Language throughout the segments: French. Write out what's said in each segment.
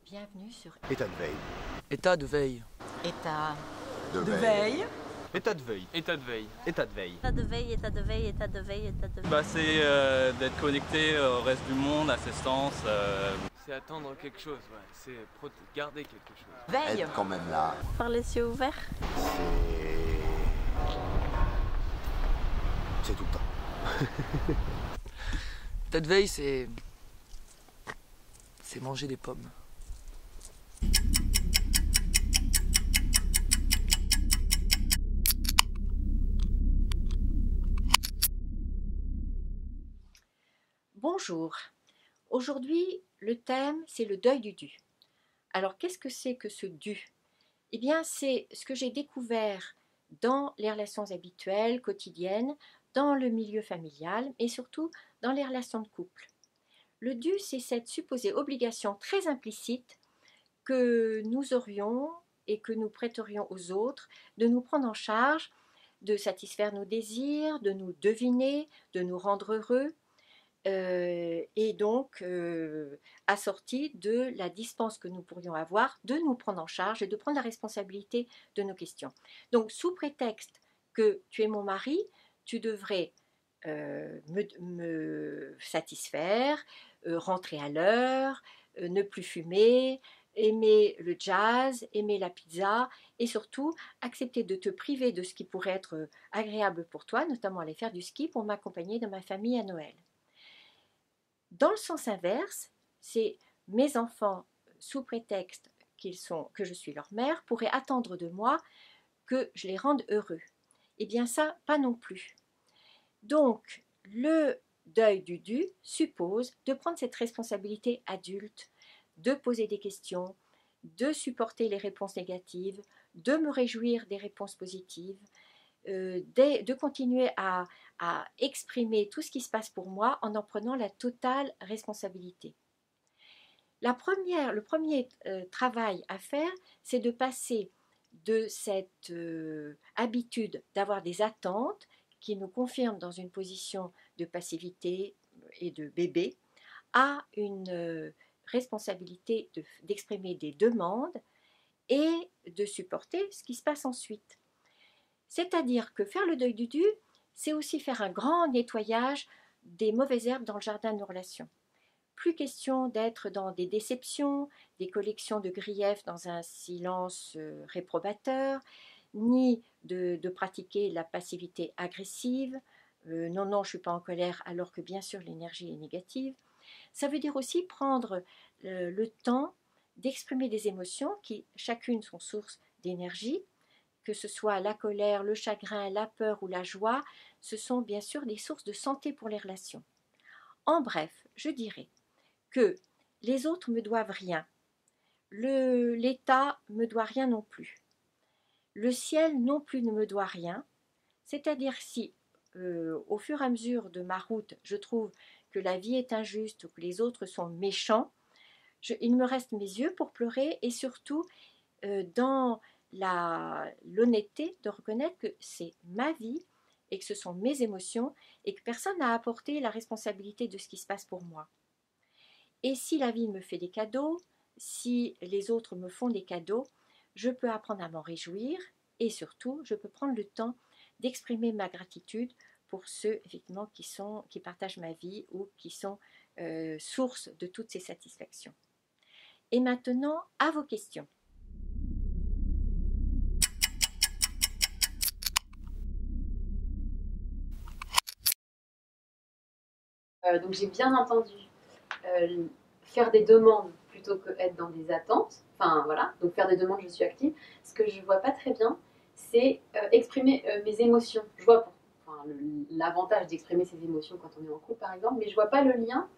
Bienvenue sur État de veille. État de veille. État De veille. État de veille. État de veille. État de veille. État de veille, état de veille, état de veille, état de veille. C'est d'être connecté au reste du monde, à ses sens. C'est attendre quelque chose, ouais. C'est garder quelque chose. Veille. Être quand même là. Par les yeux ouverts. C'est tout le temps. État de veille, c'est manger des pommes. Bonjour. Aujourd'hui, le thème, c'est le deuil du dû. Alors, qu'est-ce que c'est que ce dû? Eh bien, c'est ce que j'ai découvert dans les relations habituelles, quotidiennes, dans le milieu familial et surtout dans les relations de couple. Le dû, c'est cette supposée obligation très implicite que nous aurions et que nous prêterions aux autres de nous prendre en charge, de satisfaire nos désirs, de nous deviner, de nous rendre heureux, et donc assorti de la dispense que nous pourrions avoir de nous prendre en charge et de prendre la responsabilité de nos questions. Donc, sous prétexte que tu es mon mari, tu devrais me satisfaire, rentrer à l'heure, ne plus fumer, aimer le jazz, aimer la pizza et surtout accepter de te priver de ce qui pourrait être agréable pour toi, notamment aller faire du ski pour m'accompagner dans ma famille à Noël. Dans le sens inverse, c'est mes enfants, sous prétexte que je suis leur mère, pourraient attendre de moi que je les rende heureux. Eh bien ça, pas non plus. Donc, le deuil du dû suppose de prendre cette responsabilité adulte, de poser des questions, de supporter les réponses négatives, de me réjouir des réponses positives, de continuer à exprimer tout ce qui se passe pour moi en prenant la totale responsabilité. Le premier travail à faire, c'est de passer de cette habitude d'avoir des attentes qui nous confirment dans une position de passivité et de bébé à une responsabilité d'exprimer des demandes et de supporter ce qui se passe ensuite. C'est-à-dire que faire le deuil du dû, c'est aussi faire un grand nettoyage des mauvaises herbes dans le jardin de nos relations. Plus question d'être dans des déceptions, des collections de griefs dans un silence réprobateur, ni de pratiquer la passivité agressive. Non, je ne suis pas en colère, alors que bien sûr l'énergie est négative. Ça veut dire aussi prendre le temps d'exprimer des émotions qui chacune sont source d'énergie, que ce soit la colère, le chagrin, la peur ou la joie, ce sont bien sûr des sources de santé pour les relations. En bref, je dirais que les autres me doivent rien, l'État me doit rien non plus, le ciel non plus ne me doit rien, c'est-à-dire si au fur et à mesure de ma route, je trouve que la vie est injuste ou que les autres sont méchants, il me reste mes yeux pour pleurer et surtout dans l'honnêteté de reconnaître que c'est ma vie et que ce sont mes émotions et que personne n'a apporté la responsabilité de ce qui se passe pour moi. Et si la vie me fait des cadeaux, si les autres me font des cadeaux, je peux apprendre à m'en réjouir et surtout, je peux prendre le temps d'exprimer ma gratitude pour ceux effectivement qui partagent ma vie ou qui sont source de toutes ces satisfactions. Et maintenant, à vos questions. Donc j'ai bien entendu faire des demandes plutôt que être dans des attentes. Enfin voilà, donc faire des demandes, je suis active. Ce que je vois pas très bien, c'est exprimer mes émotions. Je vois l'avantage d'exprimer ses émotions quand on est en couple par exemple, mais je vois pas le lien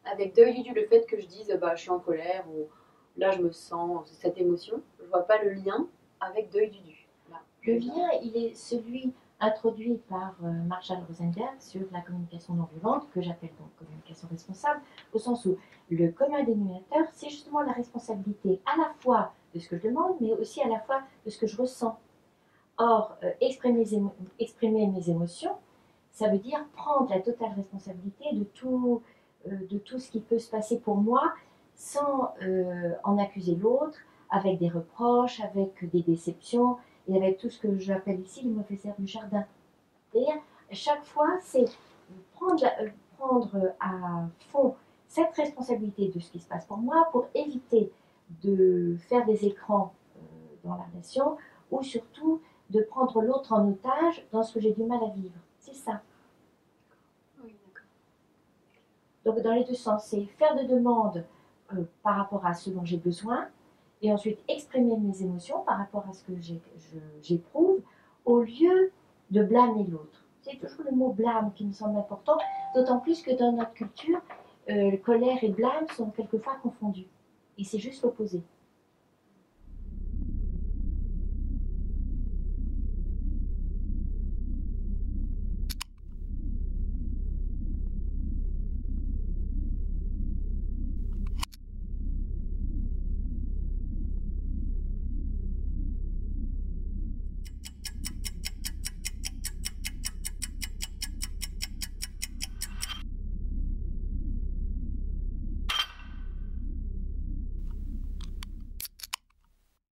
avec deuil du dû, le fait que je dise je suis en colère ou là je me sens cette émotion. Je vois pas le lien avec deuil du dû. Voilà. Le lien, il est celui introduit par Marshall Rosenberg sur la communication non violente, que j'appelle donc communication responsable, au sens où le commun dénominateur, c'est justement la responsabilité à la fois de ce que je demande, mais aussi à la fois de ce que je ressens. Or, exprimer mes émotions, ça veut dire prendre la totale responsabilité de tout ce qui peut se passer pour moi sans en accuser l'autre, avec des reproches, avec des déceptions et avec tout ce que j'appelle ici les mauvaises herbes du jardin. C'est-à-dire, chaque fois, c'est prendre à fond cette responsabilité de ce qui se passe pour moi pour éviter de faire des écrans dans la relation ou surtout de prendre l'autre en otage dans ce que j'ai du mal à vivre. C'est ça. Oui, d'accord. Donc dans les deux sens, c'est faire des demandes par rapport à ce dont j'ai besoin et ensuite exprimer mes émotions par rapport à ce que j'éprouve au lieu de blâmer l'autre. C'est toujours le mot blâme qui me semble important, d'autant plus que dans notre culture, colère et blâme sont quelquefois confondus. Et c'est juste l'opposé.